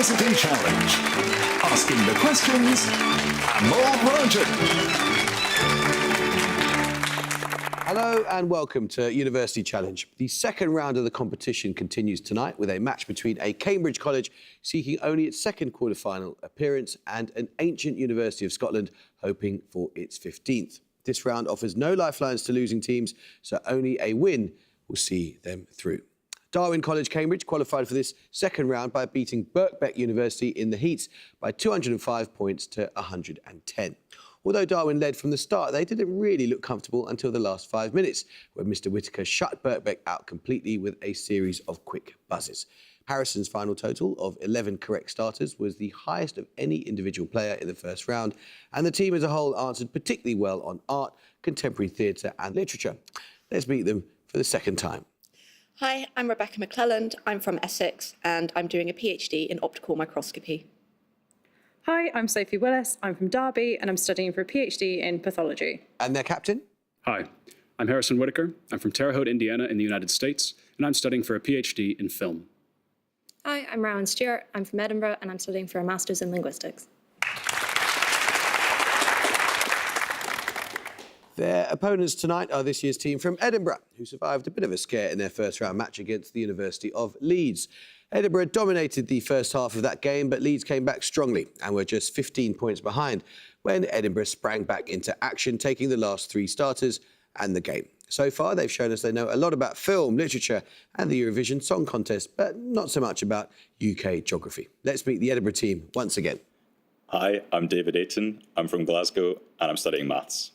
University Challenge. Asking the questions, Amol Rajan. Hello and welcome to University Challenge. The second round of the competition continues tonight with a match between a Cambridge college seeking only its second quarter-final appearance and an ancient University of Scotland hoping for its 15th. This round offers no lifelines to losing teams, so only a win will see them through. Darwin College, Cambridge qualified for this second round by beating Birkbeck University in the heats by 205 points to 110. Although Darwin led from the start, they didn't really look comfortable until the last 5 minutes, when Mr Whittaker shut Birkbeck out completely with a series of quick buzzes. Harrison's final total of 11 correct starters was the highest of any individual player in the first round, and the team as a whole answered particularly well on art, contemporary theatre and literature. Let's meet them for the second time. Hi, I'm Rebecca McClelland. I'm from Essex and I'm doing a PhD in optical microscopy. Hi, I'm Sophie Willis. I'm from Derby and I'm studying for a PhD in pathology. And their captain? Hi, I'm Harrison Whittaker. I'm from Terre Haute, Indiana in the United States, and I'm studying for a PhD in film. Hi, I'm Rowan Stewart. I'm from Edinburgh and I'm studying for a Master's in Linguistics. Their opponents tonight are this year's team from Edinburgh, who survived a bit of a scare in their first-round match against the University of Leeds. Edinburgh dominated the first half of that game, but Leeds came back strongly and were just 15 points behind when Edinburgh sprang back into action, taking the last three starters and the game. So far, they've shown us they know a lot about film, literature and the Eurovision Song Contest, but not so much about UK geography. Let's meet the Edinburgh team once again. Hi, I'm David Ayton. I'm from Glasgow and I'm studying maths.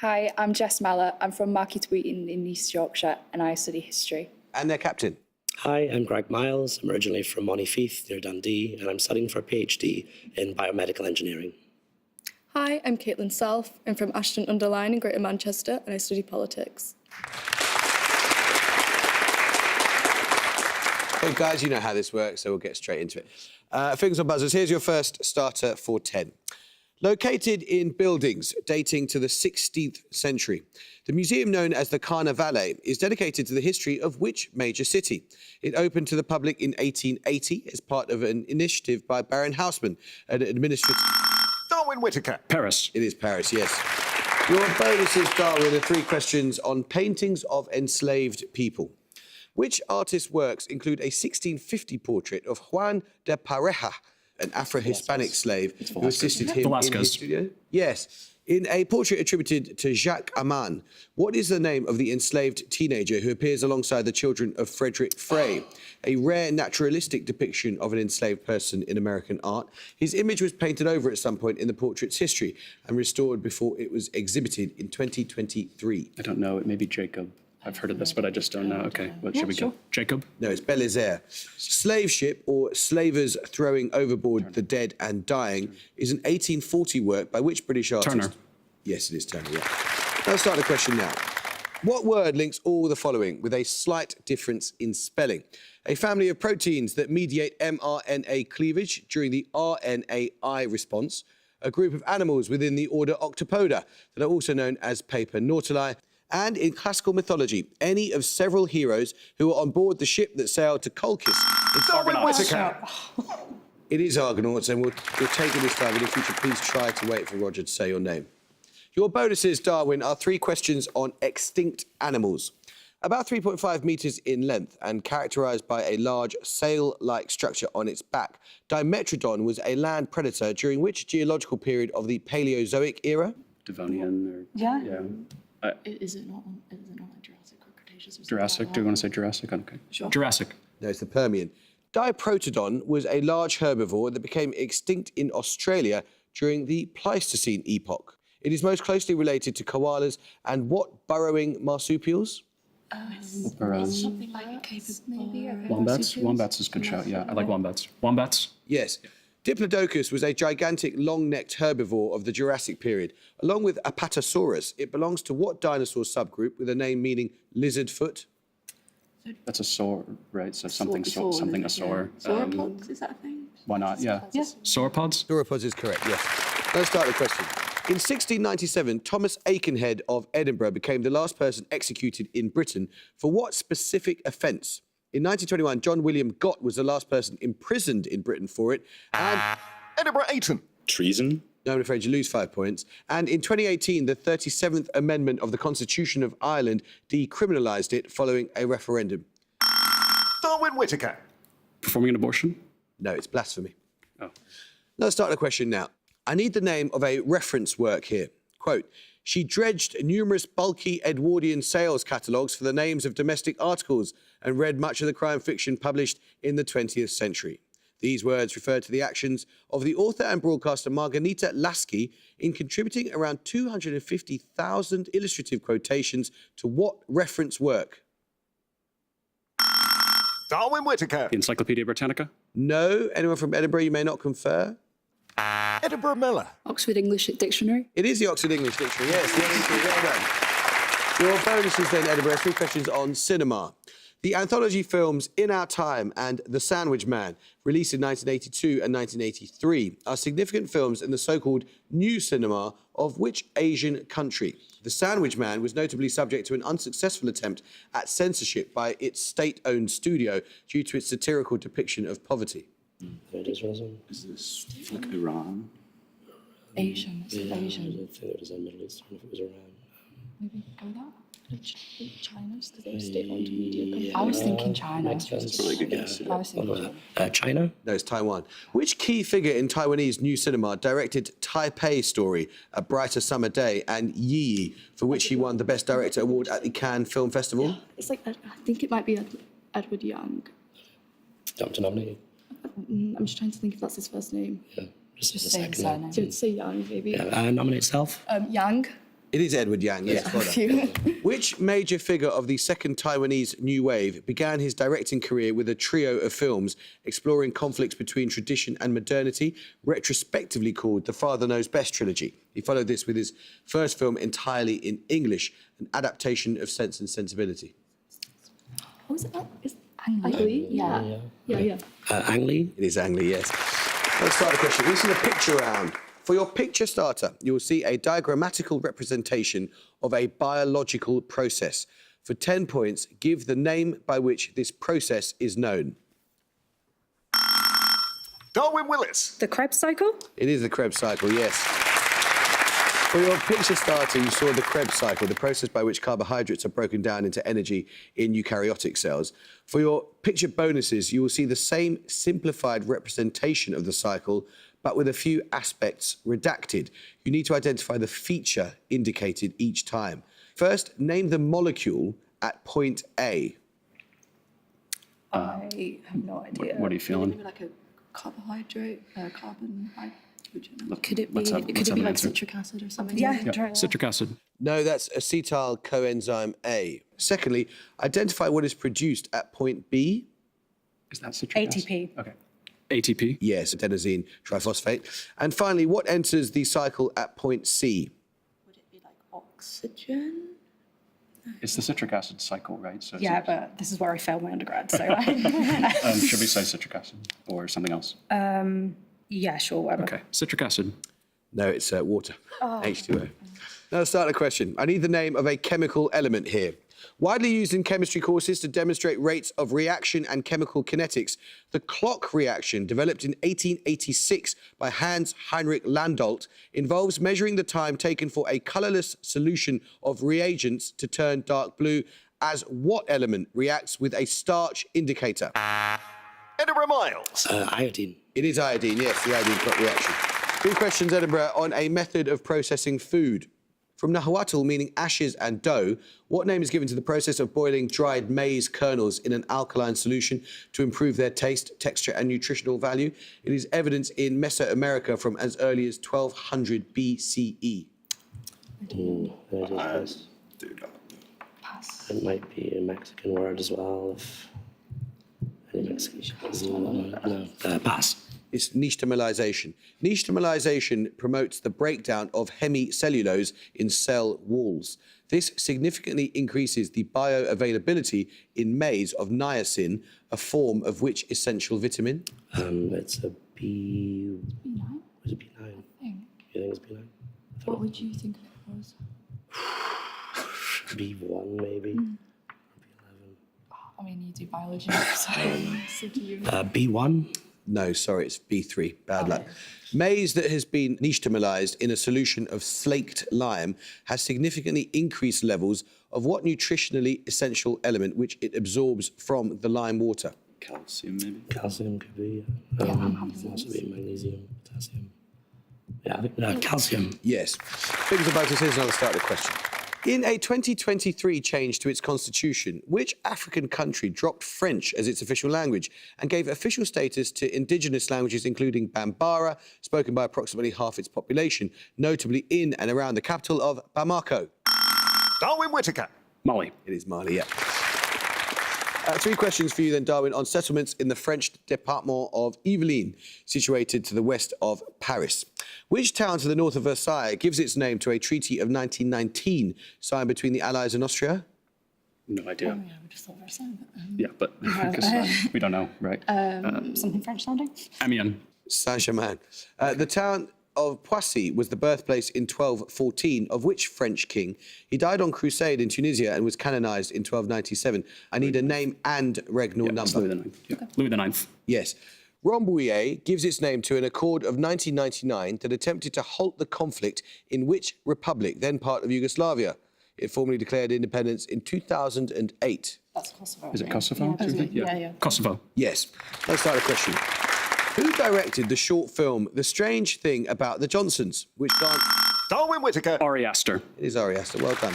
Hi, I'm Jess Mallett. I'm from Market Wheaton in East Yorkshire and I study history. And their captain. Hi, I'm Greg Miles. I'm originally from Monifieth near Dundee and I'm studying for a PhD in biomedical engineering. Hi, I'm Caitlin Self. I'm from Ashton-under-Lyne in Greater Manchester and I study politics. Well, guys, you know how this works, so we'll get straight into it. Fingers on buzzers. Here's your first starter for 10. Located in buildings dating to the 16th century, the museum known as the Carnavalet is dedicated to the history of which major city? It opened to the public in 1880 as part of an initiative by Baron Haussmann, an administrative... Darwin Whittaker. Paris. It is Paris, yes. Your bonuses, Darwin, are 3 questions on paintings of enslaved people. Which artist's works include a 1650 portrait of Juan de Pareja, an Afro-Hispanic slave who assisted him in his studio? Yes. In a portrait attributed to Jacques Aman, what is the name of the enslaved teenager who appears alongside the children of Frederick Frey, a rare naturalistic depiction of an enslaved person in American art? His image was painted over at some point in the portrait's history and restored before it was exhibited in 2023. I don't know, it may be Jacob. I've heard of this, but I just don't know. Okay, what should we go? Jacob? No, it's Belisaire. Slave Ship, or Slavers Throwing Overboard the Dead and Dying, is an 1840 work by which British artist? Turner. Yes, it is Turner, yeah. Let's start the question now. What word links all the following with a slight difference in spelling? A family of proteins that mediate mRNA cleavage during the RNAi response, a group of animals within the order Octopoda that are also known as paper nautili, and in classical mythology, any of several heroes who were on board the ship that sailed to Colchis. It's Darwin Whittaker. It is Argonauts, and we'll take it this time, but if you should please try to wait for Roger to say your name. Your bonuses, Darwin, are 3 questions on extinct animals. About 3.5 metres in length and characterised by a large sail-like structure on its back, Dimetrodon was a land predator during which geological period of the Paleozoic era? Devonian or... Yeah. Is it not like Jurassic or Cretaceous? Or Jurassic? Do you want to say Jurassic? Okay. Sure. Jurassic. No, it's the Permian. Diprotodon was a large herbivore that became extinct in Australia during the Pleistocene epoch. It is most closely related to koalas and what burrowing marsupials? Something like a cape of maybe. Wombats? Wombats is a good shout, yeah. I like wombats. Wombats? Yes. Diplodocus was a gigantic, long-necked herbivore of the Jurassic period. Along with Apatosaurus, it belongs to what dinosaur subgroup with a name meaning lizard foot? That's a saur, right? So something, something a saur. Sauropods, is that a thing? Why not? Yeah. Sauropods? Sauropods is correct, yes. Let's start the question. In 1697, Thomas Aikenhead of Edinburgh became the last person executed in Britain for what specific offence? In 1921, John William Gott was the last person imprisoned in Britain for it. And Edinburgh 18. Treason. no, I'm afraid you lose 5 points. And in 2018, the 37th Amendment of the Constitution of Ireland decriminalised it following a referendum. Darwin Whittaker. Performing an abortion? No, it's blasphemy. Oh. Let's start the question now. I need the name of a reference work here. Quote, she dredged numerous bulky Edwardian sales catalogues for the names of domestic articles and read much of the crime fiction published in the 20th century. These words refer to the actions of the author and broadcaster Margarita Lasky in contributing around 250,000 illustrative quotations to what reference work? Darwin Whittaker. The Encyclopedia Britannica? No. Anyone from Edinburgh, you may not confer? Edinburgh Miller. Oxford English Dictionary. It is the Oxford English Dictionary, yes. Well done. Your bonuses then, Edinburgh. 3 questions on cinema. The anthology films In Our Time and The Sandwich Man, released in 1982 and 1983, are significant films in the so-called new cinema of which Asian country? The Sandwich Man was notably subject to an unsuccessful attempt at censorship by its state-owned studio due to its satirical depiction of poverty. It is Rosalind. Is this like Iran? Asian. It's Yeah, I Asian. don't think it was in Middle Eastern, if it was around. Maybe go that. China's because they're a state-owned media company. Yeah, I was thinking China. Makes sense. Probably a good guess. I was What thinking was China. it? China? No, it's Taiwan. Which key figure in Taiwanese new cinema directed Taipei Story, A Brighter Summer Day, and Yi Yi, for which he won the Best Director Award at the Cannes Film Festival? It's like, I think it might be Edward Young. Don't to nominate. I'm just trying to think if that's his first name. Yeah. Just Just a say second. his surname. So say Young, maybe. Yeah, nominate self. Yang. It is Edward Yang, yes. well done. Thank you. Which major figure of the second Taiwanese New Wave began his directing career with a trio of films exploring conflicts between tradition and modernity, retrospectively called the Father Knows Best trilogy? He followed this with his first film entirely in English, an adaptation of Sense and Sensibility. What was it like? Is Ang Lee? Yeah. Yeah. Ang Lee? It is Ang Lee, yes. Let's start the question. This is a picture round. For your picture starter, you will see a diagrammatical representation of a biological process. For 10 points, give the name by which this process is known. Darwin Willis. The Krebs cycle? It is the Krebs cycle, yes. For your picture starter, you saw the Krebs cycle, the process by which carbohydrates are broken down into energy in eukaryotic cells. For your picture bonuses, you will see the same simplified representation of the cycle, but with a few aspects redacted. You need to identify the feature indicated each time. First, name the molecule at point A. I have no idea. What are you feeling? Maybe like a carbohydrate, carbon, hydrogen. Could it be? Let's have Could it an be like answer. citric acid or something? Yeah, Yeah, try that. citric acid. No, that's acetyl coenzyme A. Secondly, identify what is produced at point B. Is that citric acid? ATP. Okay. ATP? Yes, adenosine triphosphate. And finally, what enters the cycle at point C? Would it be like oxygen? It's the citric acid cycle, right? So Yeah, but this is where I failed my undergrad, so should we say citric acid or something else? yeah, sure, whatever. Okay, citric acid. No, it's water, H2O. Now let's start the question. I need the name of a chemical element here. Widely used in chemistry courses to demonstrate rates of reaction and chemical kinetics, the clock reaction, developed in 1886 by Hans Heinrich Landolt, involves measuring the time taken for a colourless solution of reagents to turn dark blue as what element reacts with a starch indicator? Edinburgh Miles. Iodine. It is iodine, yes, the iodine clock reaction. 3 questions, Edinburgh, on a method of processing food. From Nahuatl, meaning ashes and dough, what name is given to the process of boiling dried maize kernels in an alkaline solution to improve their taste, texture, and nutritional value? It is evidence in Mesoamerica from as early as 1200 BCE. Pass. It might be a Mexican word as well. If any Mexican. No. Pass. It's nixtamalization. Nixtamalization promotes the breakdown of hemicellulose in cell walls. This significantly increases the bioavailability in maize of niacin, a form of which essential vitamin? It's a B. B9? Was it B9? I think. You think it's B9? What would you think it was? B1 maybe. I mean, you do biology. B1. No, sorry, it's B3. Bad luck. Maize that has been nixtamalized in a solution of slaked lime has significantly increased levels of what nutritionally essential element which it absorbs from the lime water? Calcium, maybe? Calcium could be. Also be magnesium, potassium. Yeah, I think calcium. Yes. Figures about this. Here's another start of the question. In a 2023 change to its constitution, which African country dropped French as its official language and gave official status to indigenous languages including Bambara, spoken by approximately half its population, notably in and around the capital of Bamako? Darwin Whittaker. Mali. It is Mali, yeah. 3 questions for you then, Darwin, on settlements in the French department of Yvelines, situated to the west of Paris. Which town to the north of Versailles gives its name to a treaty of 1919 signed between the Allies and Austria? No idea. Yeah, we just thought Versailles. Yeah, but I guess, we don't know, right? Something French sounding? Amiens. Saint-Germain. The town of Poissy was the birthplace in 1214 of which French king? He died on crusade in Tunisia and was canonised in 1297. I need a name and regnal It's number. Louis IX. Yeah. Louis IX. Yes. Rambouillet gives its name to an accord of 1999 that attempted to halt the conflict in which republic, then part of Yugoslavia? It formally declared independence in 2008. That's Kosovo. Is it Kosovo? Yeah. Kosovo. Yes. Let's start the question. Who directed the short film The Strange Thing About the Johnsons, which Darwin Whittaker. Ari Aster. It is Ari Aster. Well done.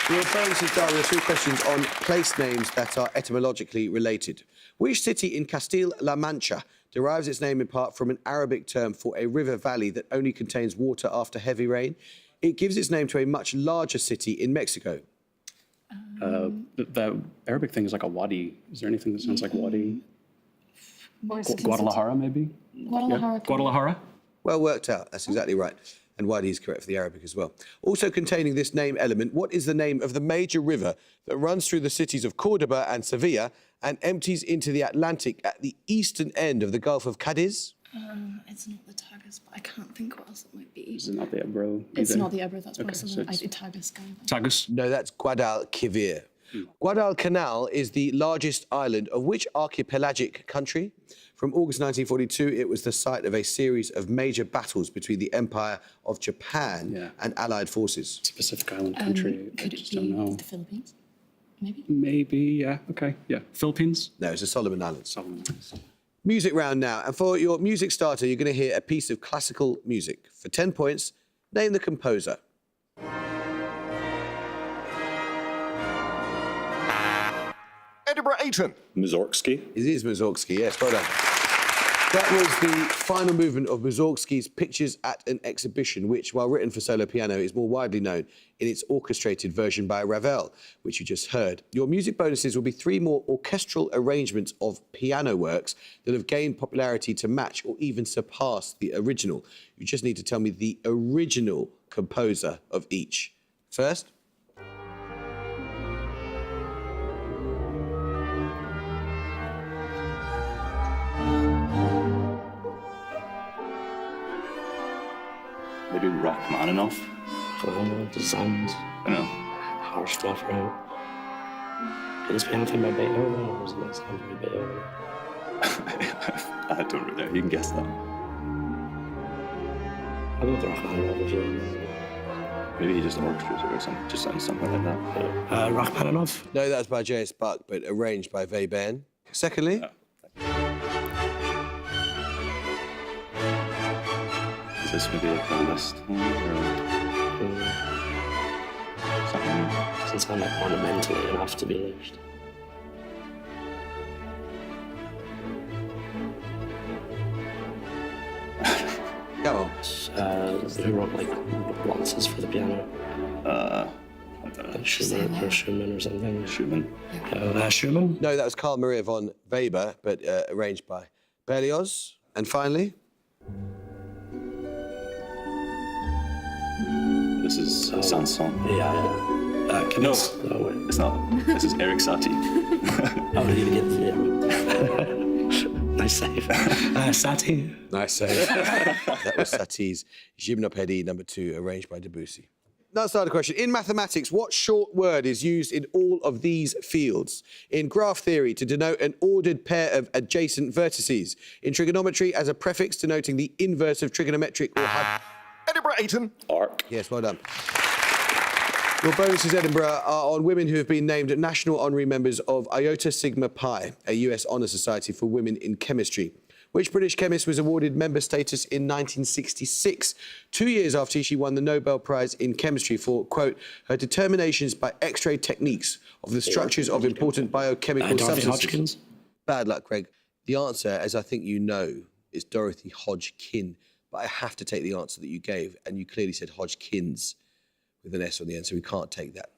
Your bonus is, Darwin, are 3 questions on place names that are etymologically related. Which city in Castile-La Mancha derives its name in part from an Arabic term for a river valley that only contains water after heavy rain? It gives its name to a much larger city in Mexico. The Arabic thing is like a wadi. Is there anything that sounds like wadi? What is it? Guadalajara, maybe? Guadalajara. Guadalajara? Well worked out. That's exactly right. And Wadi is correct for the Arabic as well. Also containing this name element, what is the name of the major river that runs through the cities of Cordoba and Sevilla and empties into the Atlantic at the eastern end of the Gulf of Cadiz? It's not the Tagus, but I can't think what else it might be. Is it not the Ebro? It's either? not the Ebro, that's possible. so it's Tagus guy. Tagus? No, that's Guadalquivir. Guadalcanal is the largest island of which archipelagic country? From August 1942, it was the site of a series of major battles between the Empire of Japan and Allied forces. It's a Pacific Island country. I Could it just don't be know. the Philippines? Maybe? Maybe, yeah, okay, yeah. Philippines? No, it's the Solomon Islands. Solomon. Music round now. And for your music starter, you're going to hear a piece of classical music. For 10 points, name the composer. Edinburgh 18. Mussorgsky. It is Mussorgsky, yes, well done. That was the final movement of Mussorgsky's Pictures at an Exhibition, which, while written for solo piano, is more widely known in its orchestrated version by Ravel, which you just heard. Your music bonuses will be 3 more orchestral arrangements of piano works that have gained popularity to match or even surpass the original. You just need to tell me the original composer of each. First. Maybe Rachmaninoff. The sounds. I don't know. Harsh stuff, right? Could this be anything by Beethoven, or was it not sound by Beethoven? I don't really know. You can guess that. I'll go with Rachmaninoff if you like. Maybe he just orchestrated it or something. Just sounds something like that. Rachmaninoff? No, that's by J.S. Bach, but arranged by Webern. Secondly. Is this maybe like a list or something? Doesn't sound like ornamentally enough to be lynched. Come on. Who wrote like waltzes for the piano? I don't know. Like Schumann or something. Schumann. Schumann? No, that was Carl Maria von Weber, but arranged by Berlioz. And finally. This is Sanson. Yeah. No, No, wait. it's not. This is Eric Satie. Oh, you get Nice save. Satie. Nice save. That was Satie's Gymnopédie No. 2, arranged by Debussy. That's another question. In mathematics, what short word is used in all of these fields? In graph theory, to denote an ordered pair of adjacent vertices. In trigonometry, as a prefix denoting the inverse of trigonometric or Edinburgh, Ayton. Arc. Yes, well done. Your bonuses, Edinburgh, are on women who have been named national honorary members of Iota Sigma Pi, a US honour society for women in chemistry. Which British chemist was awarded member status in 1966, 2 years after she won the Nobel Prize in Chemistry for, quote, her determinations by X-ray techniques of the structures of important biochemical Dorothy substances? Hodgkins. Bad luck, Craig. The answer, as I think you know, is Dorothy Hodgkin. But I have to take the answer that you gave, and you clearly said Hodgkins with an S on the end, so we can't take that.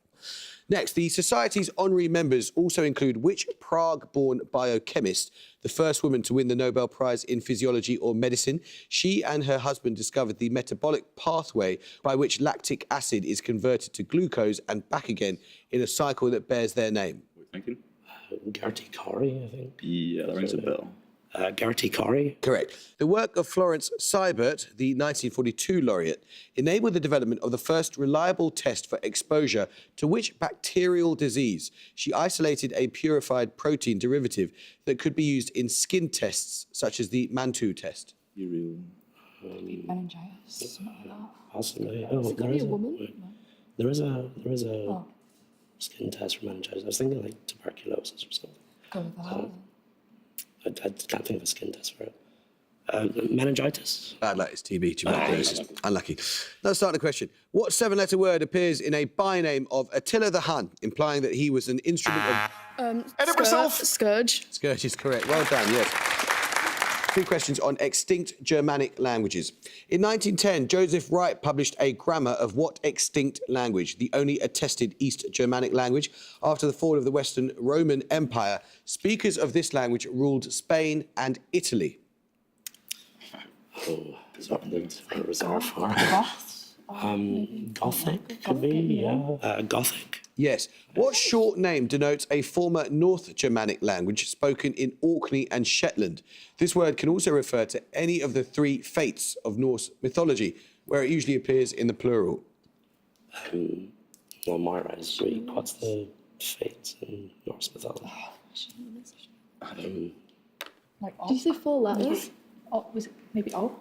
Next, the Society's honorary members also include which Prague-born biochemist, the first woman to win the Nobel Prize in Physiology or Medicine. She and her husband discovered the metabolic pathway by which lactic acid is converted to glucose and back again in a cycle that bears their name. Thinking? Gertie Corey, I think. Yeah, that rings a bell. Gertie Corey. Correct. The work of Florence Seibert, the 1942 laureate, enabled the development of the first reliable test for exposure to which bacterial disease. She isolated a purified protein derivative that could be used in skin tests, such as the Mantoux test. Meningitis. Possibly. Is it gonna be a woman? There is a skin test for meningitis. I was thinking like tuberculosis or something. Go with that. I can't think of a skin test for it. Meningitis. Bad luck, it's TB, tuberculosis. Unlucky. Let's start the question. What seven-letter word appears in a byname of Attila the Hun, implying that he was an instrument of... Edinburgh Self. Scourge. Scourge is correct. Well done, yes. 3 questions on extinct Germanic languages. In 1910, Joseph Wright published a grammar of what extinct language, the only attested East Germanic language. After the fall of the Western Roman Empire, speakers of this language ruled Spain and Italy. Oh, Scotland for reserve for. Gothic could be, yeah. Gothic. Yes. What short name denotes a former North Germanic language spoken in Orkney and Shetland? This word can also refer to any of the 3 fates of Norse mythology, where it usually appears in the plural. Well, Moira is Greek. What's the fates in Norse mythology? Like Did you say 4 letters? was it maybe Orc?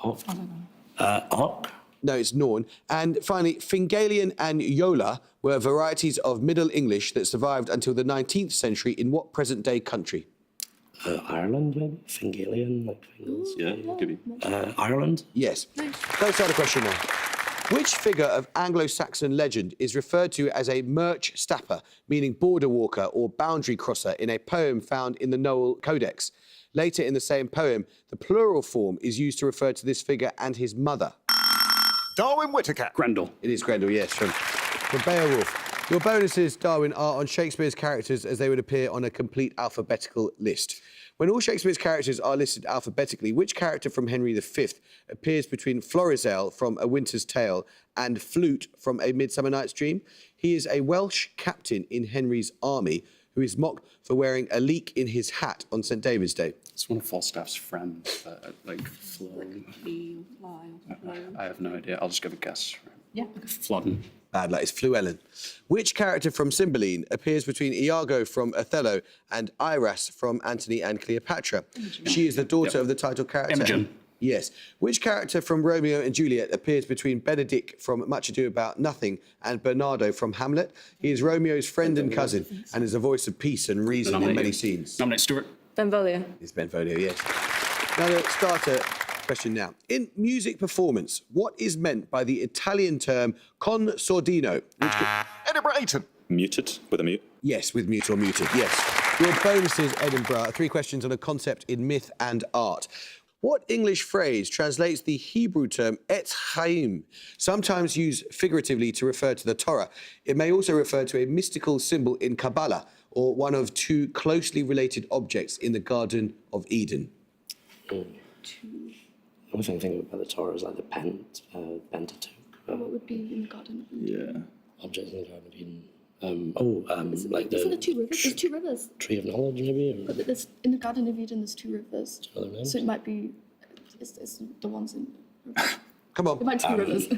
Orc. I don't know. Orc. No, it's Norn. And finally, Fingalian and Yola were varieties of Middle English that survived until the 19th century in what present-day country? Ireland, maybe? Fingalian, like Fingals. Yeah, could be. Ireland? Yes. Let's start a question now. Which figure of Anglo-Saxon legend is referred to as a merch stapper, meaning border walker or boundary crosser, in a poem found in the Noel Codex? Later in the same poem, the plural form is used to refer to this figure and his mother. Darwin Whittaker. Grendel. It is Grendel, yes, from Beowulf. Your bonuses, Darwin, are on Shakespeare's characters as they would appear on a complete alphabetical list. When all Shakespeare's characters are listed alphabetically, which character from Henry V appears between Florizel from A Winter's Tale and Flute from A Midsummer Night's Dream? He is a Welsh captain in Henry's army who is mocked for wearing a leek in his hat on St. David's Day. It's one of Falstaff's friends, like Flo. I have no idea. I'll just give a guess. Yeah. Flodden. Bad luck, it's Fluellen. Which character from Cymbeline appears between Iago from Othello and Iras from Antony and Cleopatra? She is the daughter of the title character. Imogen. Yes. Which character from Romeo and Juliet appears between Benedict from Much Ado About Nothing and Bernardo from Hamlet? He is Romeo's friend and cousin and is a voice of peace and reason in many scenes. Nominate Stuart. Benvolio. It's Benvolio, yes. Now, the starter question now. In music performance, what is meant by the Italian term con sordino? Which Edinburgh Ayton. Muted with a mute. Yes, with mute or muted, yes. Your bonuses, Edinburgh, 3 questions on a concept in myth and art. What English phrase translates the Hebrew term et chaim, sometimes used figuratively to refer to the Torah? It may also refer to a mystical symbol in Kabbalah or one of 2 closely related objects in the Garden of Eden. The only thing I think about the Torah is like the Pentateuch. What would be in the Garden of Eden? Yeah. Objects in the Garden of Eden. Like Isn't the there 2 rivers? There's 2 rivers. Tree of Knowledge, maybe? Or But there's, in the Garden of Eden, there's 2 rivers. other names? So it might be, it's the ones in, Come on. it might be 2 rivers.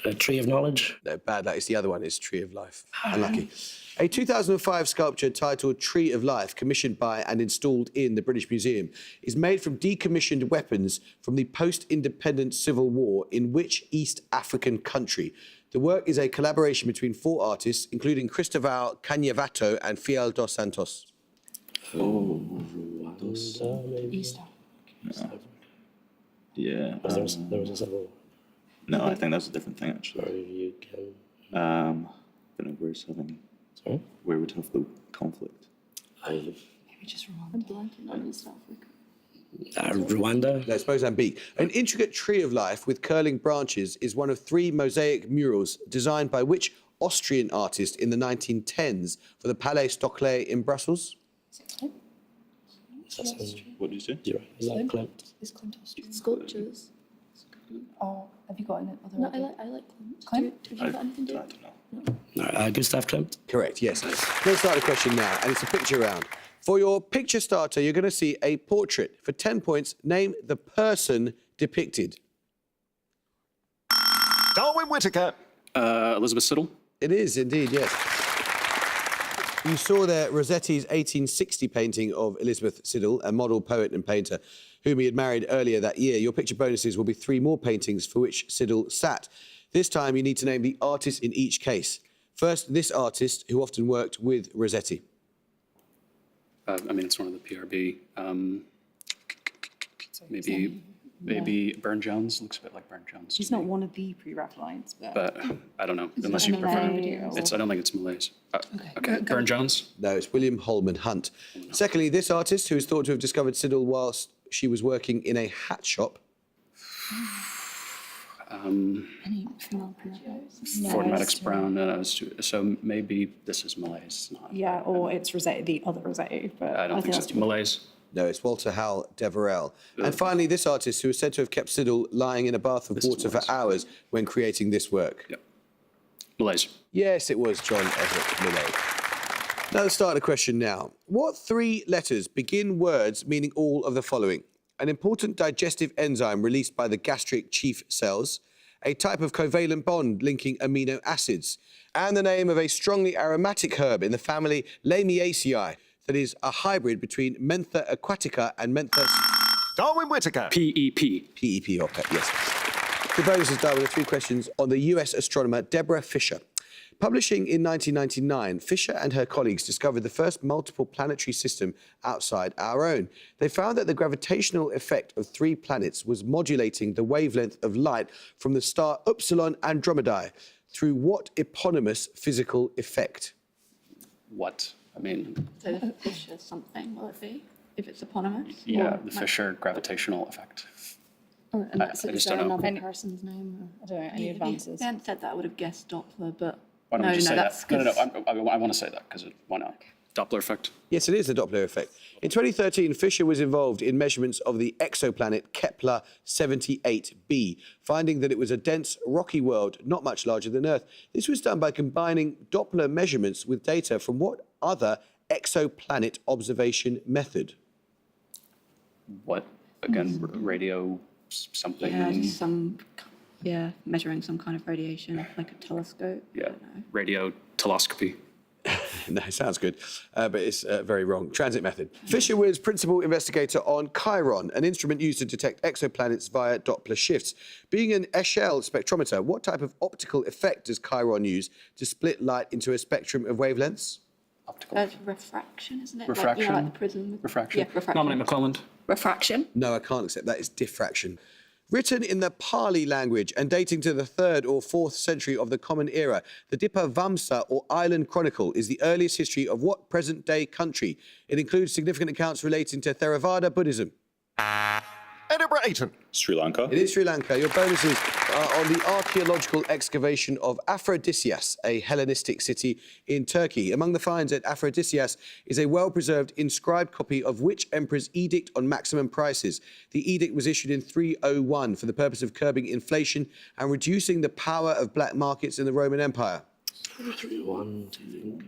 A tree of knowledge. No, bad luck. It's the other one. It's Tree of Life. Unlucky. A 2005 sculpture titled Tree of Life, commissioned by and installed in the British Museum, is made from decommissioned weapons from the post-independence civil war in which East African country? The work is a collaboration between 4 artists, including Cristóbal Cañavato and Fiel dos Santos. Rwanda, maybe? East Africa. Yeah. There was a civil. No, I think that's a different thing, actually. Or you can. Don't know where's having. Sorry? Where would have the conflict? Maybe just Rwanda. Blanking on East Africa. Rwanda. No, it's Mozambique. An intricate tree of life with curling branches is one of 3 mosaic murals designed by which Austrian artist in the 1910s for the Palais Stoclet in Brussels? What did you say? Zero. Is that Klimt? Is Klimt Austrian? Sculptures. Oh, have you got any other? No, idea? I like Klimt. Klimt? Have you got anything to I do? don't know. No, Gustav Klimt. Correct, yes. Let's start the question now, and it's a picture round. For your picture starter, you're going to see a portrait. For 10 points, name the person depicted. Darwin Whittaker. Elizabeth Siddle. It is indeed, yes. You saw there Rossetti's 1860 painting of Elizabeth Siddle, a model poet and painter, whom he had married earlier that year. Your picture bonuses will be 3 more paintings for which Siddle sat. This time, you need to name the artist in each case. First, this artist, who often worked with Rossetti. I mean, it's one of the PRB. Maybe Burne-Jones. Looks a bit like Burne-Jones. He's not one of the pre-Raphaelites, But I don't know, unless you prefer. I don't think it's Malays. Okay, Burne-Jones. No, it's William Holman Hunt. Secondly, this artist, who is thought to have discovered Siddle whilst she was working in a hat shop. Any female pre-Raphaelites? Ford Madox Brown. So maybe this is Malays. It's not. Yeah, or it's Rossetti, the other Rossetti. But I don't think so. Malays. No, it's Walter Howell Deverell. And finally, this artist, who is said to have kept Siddle lying in a bath of water for hours when creating this work. Yep. Malays. Yes, it was John Everett Millay. Now let's start the question now. What 3 letters begin words meaning all of the following? An important digestive enzyme released by the gastric chief cells, a type of covalent bond linking amino acids, and the name of a strongly aromatic herb in the family Lamiaceae that is a hybrid between Mentha aquatica and Mentha... Darwin Whittaker. PEP. PEP, okay, yes. The bonus is Darwin with 3 questions on the US astronomer Deborah Fisher. Publishing in 1999, Fisher and her colleagues discovered the first multiple planetary system outside our own. They found that the gravitational effect of 3 planets was modulating the wavelength of light from the star Upsilon Andromedae through what eponymous physical effect? What? I mean, So the Fisher something, will it be? If it's eponymous? yeah, the Fisher gravitational effect. And that's I is just there don't know. another person's name? I don't know, any If advances? they hadn't said that, I would have guessed Doppler, but Why don't no, we just no, say that's that? No. I want to say that because why not? Doppler effect. Yes, it is the Doppler effect. In 2013, Fisher was involved in measurements of the exoplanet Kepler 78b, finding that it was a dense, rocky world not much larger than Earth. This was done by combining Doppler measurements with data from what other exoplanet observation method? What? Again, radio something. yeah, just measuring some kind of radiation, like a telescope. I Yeah, don't know. radio telescopy. No, it sounds good, but it's very wrong. Transit method. Fisher was principal investigator on Chiron, an instrument used to detect exoplanets via Doppler shifts. Being an Echelle spectrometer, what type of optical effect does Chiron use to split light into a spectrum of wavelengths? Optical. Refraction, isn't it? Refraction. Like the prism. Refraction. Yeah, refraction. Nominate McClelland. Refraction. No, I can't accept that. It's diffraction. Written in the Pali language and dating to the 3rd or 4th century of the Common Era, the Dipavamsa or Island Chronicle is the earliest history of what present-day country? It includes significant accounts relating to Theravada Buddhism. Edinburgh Ayton. Sri Lanka. It is Sri Lanka. Your bonuses are on the archaeological excavation of Aphrodisias, a Hellenistic city in Turkey. Among the finds at Aphrodisias is a well-preserved inscribed copy of which emperor's edict on maximum prices? The edict was issued in 301 for the purpose of curbing inflation and reducing the power of black markets in the Roman Empire. 1, do you think?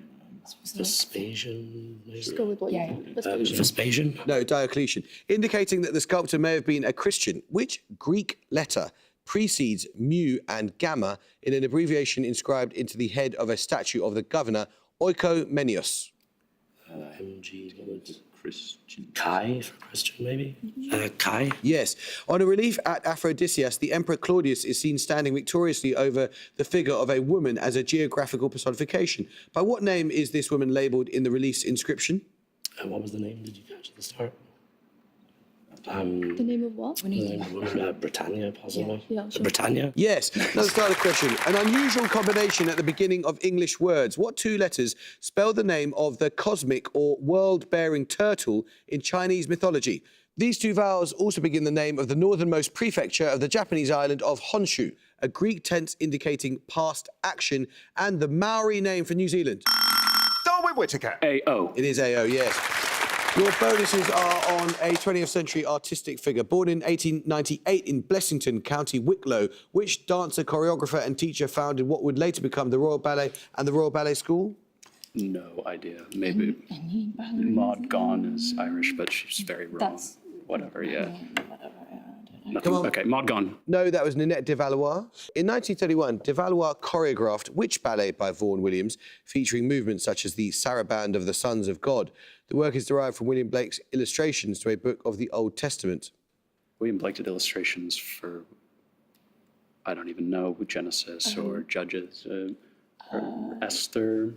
Vespasian, maybe? Just go with what you think. Vespasian? No, Diocletian, indicating that the sculptor may have been a Christian. Which Greek letter precedes mu and gamma in an abbreviation inscribed into the head of a statue of the governor, Oikoumenios? MG, Christian. Chi for Christian, maybe? Chi? Yes. On a relief at Aphrodisias, the Emperor Claudius is seen standing victoriously over the figure of a woman as a geographical personification. By what name is this woman labelled in the relief's inscription? What was the name? Did you catch at the start? The name of what? The name of the woman, Britannia, possibly? Yeah, sure. Britannia? Yes. Let's start the question. An unusual combination at the beginning of English words. What two letters spell the name of the cosmic or world-bearing turtle in Chinese mythology? These two vowels also begin the name of the northernmost prefecture of the Japanese island of Honshu, a Greek tense indicating past action, and the Maori name for New Zealand. Darwin Whittaker. A-O. It is AO, yes. Your bonuses are on a 20th century artistic figure. Born in 1898 in Blessington, County Wicklow, which dancer, choreographer and teacher founded what would later become the Royal Ballet and the Royal Ballet School? No idea. Maybe Maud Gonne is Irish, but she's very wrong. Whatever, yeah. Nothing. Come on. Okay, Maud Gonne. No, that was Ninette de Valois. In 1931, de Valois choreographed which ballet by Vaughan Williams, featuring movements such as the Saraband of the Sons of God? The work is derived from William Blake's illustrations to a book of the Old Testament. William Blake did illustrations for, I don't even know, Genesis or Judges. Or Esther.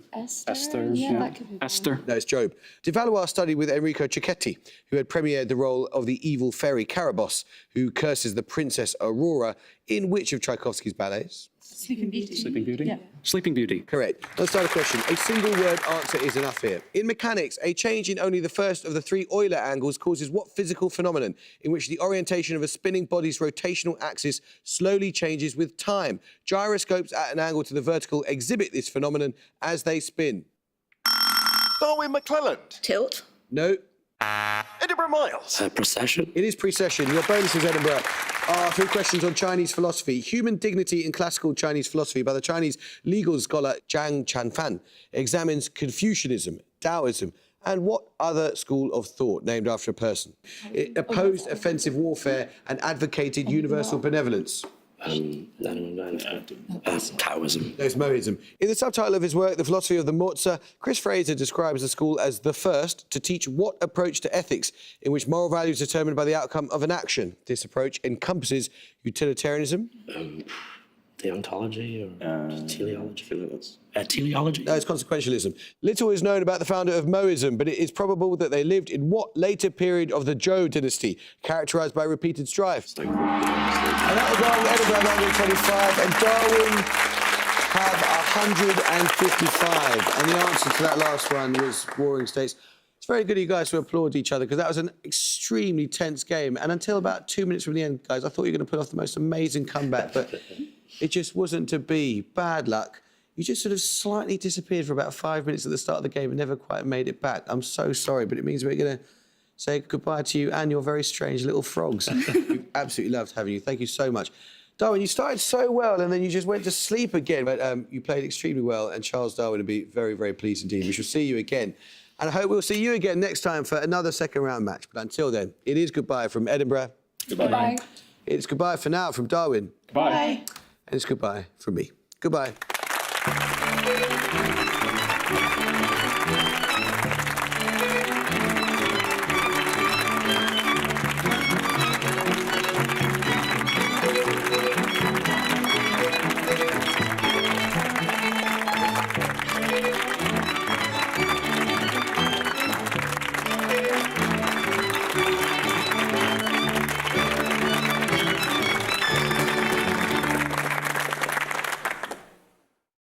Esther? Yeah, that could be Esther. No, it's Job. De Valois studied with Enrico Cecchetti, who had premiered the role of the evil fairy Carabosse, who curses the Princess Aurora in which of Tchaikovsky's ballets? Sleeping Beauty. Sleeping Beauty? Yeah. Sleeping Beauty. Correct. Let's start a question. A single word answer is enough here. In mechanics, a change in only the first of the three Euler angles causes what physical phenomenon in which the orientation of a spinning body's rotational axis slowly changes with time? Gyroscopes at an angle to the vertical exhibit this phenomenon as they spin. Darwin McClelland. Tilt. No. Edinburgh Miles. Precession? It is precession. Your bonus is Edinburgh. Three questions on Chinese philosophy. Human dignity in classical Chinese philosophy by the Chinese legal scholar Zhang Chanfan examines Confucianism, Taoism, and what other school of thought named after a person? It opposed offensive warfare and advocated universal benevolence. Taoism. No, it's Mohism. In the subtitle of his work, The Philosophy of the Mozi, Chris Fraser describes the school as the first to teach what approach to ethics in which moral values are determined by the outcome of an action. This approach encompasses utilitarianism. Deontology or teleology? Teleology? No, it's consequentialism. Little is known about the founder of Mohism, but it is probable that they lived in what later period of the Zhou dynasty, characterised by repeated strife? And that was on Edinburgh 125, and Darwin have 155. And the answer to that last one was Warring States. It's very good of you guys to applaud each other, because that was an extremely tense game. And until about 2 minutes from the end, guys, I thought you were going to put off the most amazing comeback, but it just wasn't to be. Bad luck. You just sort of slightly disappeared for about 5 minutes at the start of the game and never quite made it back. I'm so sorry, but it means we're going to say goodbye to you and your very strange little frogs. We absolutely loved having you. Thank you so much. Darwin, you started so well and then you just went to sleep again, but you played extremely well, and Charles Darwin will be very, very pleased indeed. We shall see you again. And I hope we'll see you again next time for another second round match. But until then, it is goodbye from Edinburgh. Goodbye. Bye. It's goodbye for now from Darwin. Goodbye. And it's goodbye from me. Goodbye.